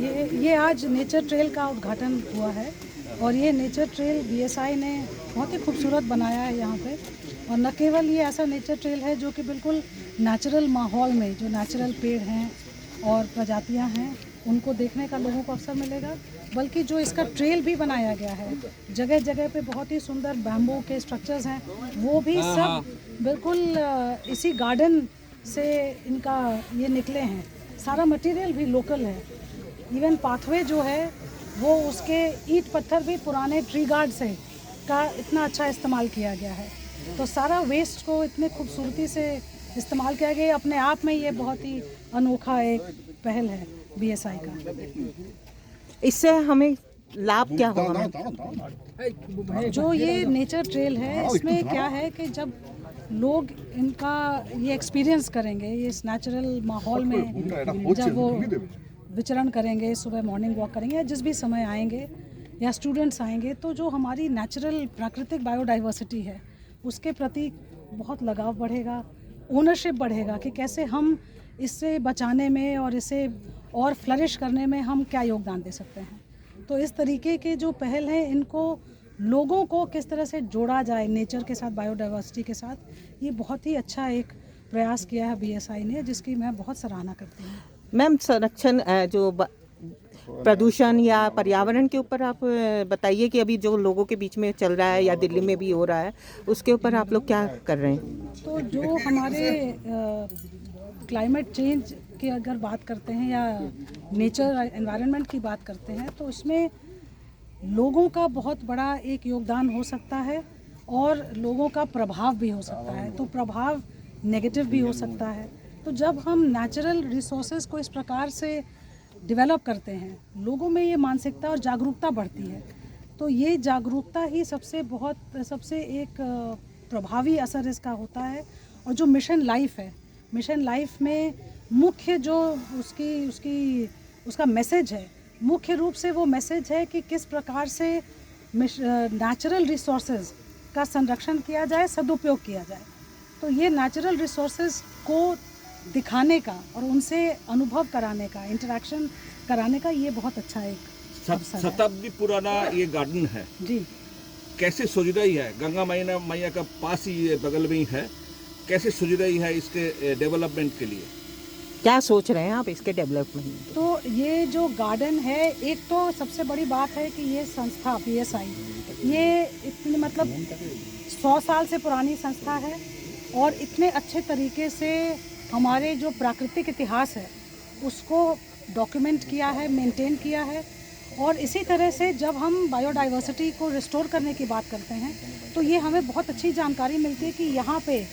ये आज nature trail का उद्घाटन हुआ है और ये नेचर ट्रेल बीएसआई ने बहुत ही खूबसूरत बनाया है यहाँ पे। और न केवल ये ऐसा नेचर ट्रेल है जो कि बिल्कुल नेचुरल माहौल में जो नेचुरल पेड़ हैं और प्रजातियाँ हैं उनको देखने का लोगों को अवसर मिलेगा, बल्कि जो इसका ट्रेल भी बनाया गया है, जगह जगह पे बहुत ही सुंदर बैम्बू के स्ट्रक्चर्स हैं, वो भी सब बिल्कुल इसी गार्डन से इनका ये निकले हैं। सारा मटेरियल भी लोकल है। इवन पाथवे जो है वो उसके ईंट पत्थर भी पुराने ट्री गार्ड से का इतना अच्छा इस्तेमाल किया गया है। तो सारा वेस्ट को इतने खूबसूरती से इस्तेमाल किया गया, अपने आप में ये बहुत ही अनोखा एक पहल है बीएसआई का। इससे हमें लाभ क्या होगा? जो ये नेचर ट्रेल है इसमें क्या है कि जब लोग इनका ये एक्सपीरियंस करेंगे, ये इस नेचुरल माहौल में जब वो विचरण करेंगे, सुबह मॉर्निंग वॉक करेंगे या जिस भी समय आएंगे या स्टूडेंट्स आएंगे, तो जो हमारी नेचुरल प्राकृतिक बायोडाइवर्सिटी है उसके प्रति बहुत लगाव बढ़ेगा, ओनरशिप बढ़ेगा कि कैसे हम इससे बचाने में और इसे और फ्लरिश करने में हम क्या योगदान दे सकते हैं। तो इस तरीके के जो पहल है इनको लोगों को किस तरह से जोड़ा जाए नेचर के साथ, बायोडाइवर्सिटी के साथ, ये बहुत ही अच्छा एक प्रयास किया है बीएसआई ने, जिसकी मैं बहुत सराहना करती हूँ। मैम, संरक्षण जो प्रदूषण या पर्यावरण के ऊपर आप बताइए कि अभी जो लोगों के बीच में चल रहा है या दिल्ली में भी हो रहा है, उसके ऊपर आप लोग क्या कर रहे हैं? तो जो हमारे क्लाइमेट चेंज की अगर बात करते हैं या नेचर एनवायरनमेंट की बात करते हैं, तो इसमें लोगों का बहुत बड़ा एक योगदान हो सकता है और लोगों का प्रभाव भी हो सकता है। तो प्रभाव नेगेटिव भी हो सकता है। तो जब हम नेचुरल रिसोर्सेज को इस प्रकार से डेवलप करते हैं, लोगों में ये मानसिकता और जागरूकता बढ़ती है, तो ये जागरूकता ही सबसे एक प्रभावी असर इसका होता है। और जो मिशन लाइफ है, मिशन लाइफ में मुख्य जो उसका मैसेज है, मुख्य रूप से वो मैसेज है कि किस प्रकार से नेचुरल रिसोर्सेज का संरक्षण किया जाए, सदुपयोग किया जाए। तो ये नेचुरल रिसोर्सेज को दिखाने का और उनसे अनुभव कराने का, इंटरेक्शन कराने का ये बहुत अच्छा एक शताब्दी पुराना ये गार्डन है जी। कैसे सोच रही है? गंगा मैया का पास ही ये बगल में ही है, कैसे सोच रही है इसके डेवलपमेंट के लिए? क्या सोच रहे हैं आप इसके डेवलपमेंट? तो ये जो गार्डन है, एक तो सबसे बड़ी बात है कि ये संस्था बीएसआई ये इतनी 100 साल से पुरानी संस्था है और इतने अच्छे तरीके से हमारे जो प्राकृतिक इतिहास है उसको डॉक्यूमेंट किया है, मेंटेन किया है। और इसी तरह से जब हम बायोडाइवर्सिटी को रिस्टोर करने की बात करते हैं तो ये हमें बहुत अच्छी जानकारी मिलती है कि यहाँ पे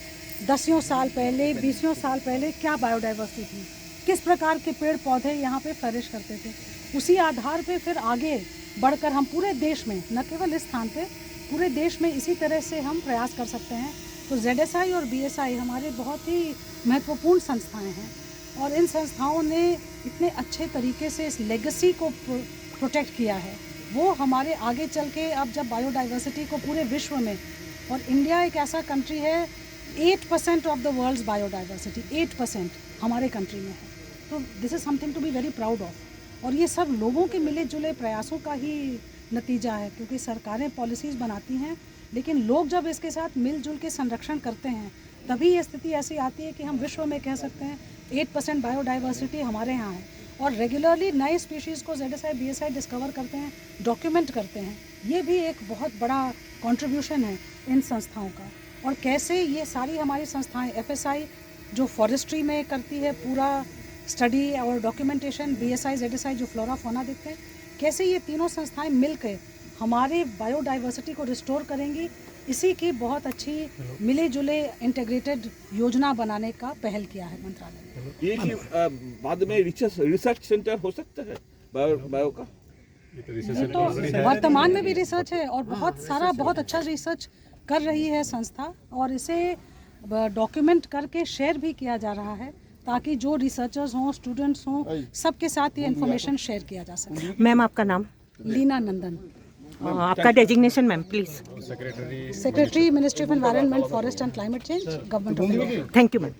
10 साल पहले, 20 साल पहले क्या बायोडाइवर्सिटी थी, किस प्रकार के पेड़ पौधे यहाँ पे फ्लरिश करते थे। उसी आधार पे फिर आगे बढ़कर हम पूरे देश में, न केवल इस स्थान पे, पूरे देश में इसी तरह से हम प्रयास कर सकते हैं। तो ZSI और BSI हमारे बहुत ही महत्वपूर्ण संस्थाएं हैं और इन संस्थाओं ने इतने अच्छे तरीके से इस लेगेसी को प्रोटेक्ट किया है। वो हमारे आगे चल के अब जब बायोडाइवर्सिटी को पूरे विश्व में, और इंडिया एक ऐसा कंट्री है 8% ऑफ द वर्ल्ड्स बायोडाइवर्सिटी, 8% हमारे कंट्री में है। तो this is something to be very proud of. और ये सब लोगों के मिले जुले प्रयासों का ही नतीजा है, क्योंकि सरकारें पॉलिसीज़ बनाती हैं, लेकिन लोग जब इसके साथ मिलजुल के संरक्षण करते हैं तभी ये स्थिति ऐसी आती है कि हम विश्व में कह सकते हैं 8% बायोडाइवर्सिटी हमारे यहाँ है। और रेगुलरली नए स्पीशीज़ को ZSI BSI डिस्कवर करते हैं, डॉक्यूमेंट करते हैं। ये भी एक बहुत बड़ा कंट्रीब्यूशन है इन संस्थाओं का। और कैसे ये सारी हमारी संस्थाएं, FSI जो फॉरेस्ट्री में करती है पूरा स्टडी और डॉक्यूमेंटेशन, BSI ZSI जो फ्लोरा फौना देखते हैं, कैसे ये तीनों संस्थाएं मिलकर हमारे बायोडाइवर्सिटी को रिस्टोर करेंगी, इसी की बहुत अच्छी मिले जुले इंटीग्रेटेड योजना बनाने का पहल किया है मंत्रालय ने। ये कि बाद में रिसर्च सेंटर हो सकता है बायो का? ये तो वर्तमान में भी रिसर्च है और बहुत अच्छा रिसर्च कर रही है संस्था, और इसे डॉक्यूमेंट करके शेयर भी किया जा रहा है ताकि जो रिसर्चर्स हों, स्टूडेंट्स हों, सबके साथ ये इन्फॉर्मेशन शेयर किया जा सके। मैम, आपका नाम? लीना नंदन। आपका designation ma'am please? Secretary, ministry of environment, forest and climate change, government of India. Thank you ma'am.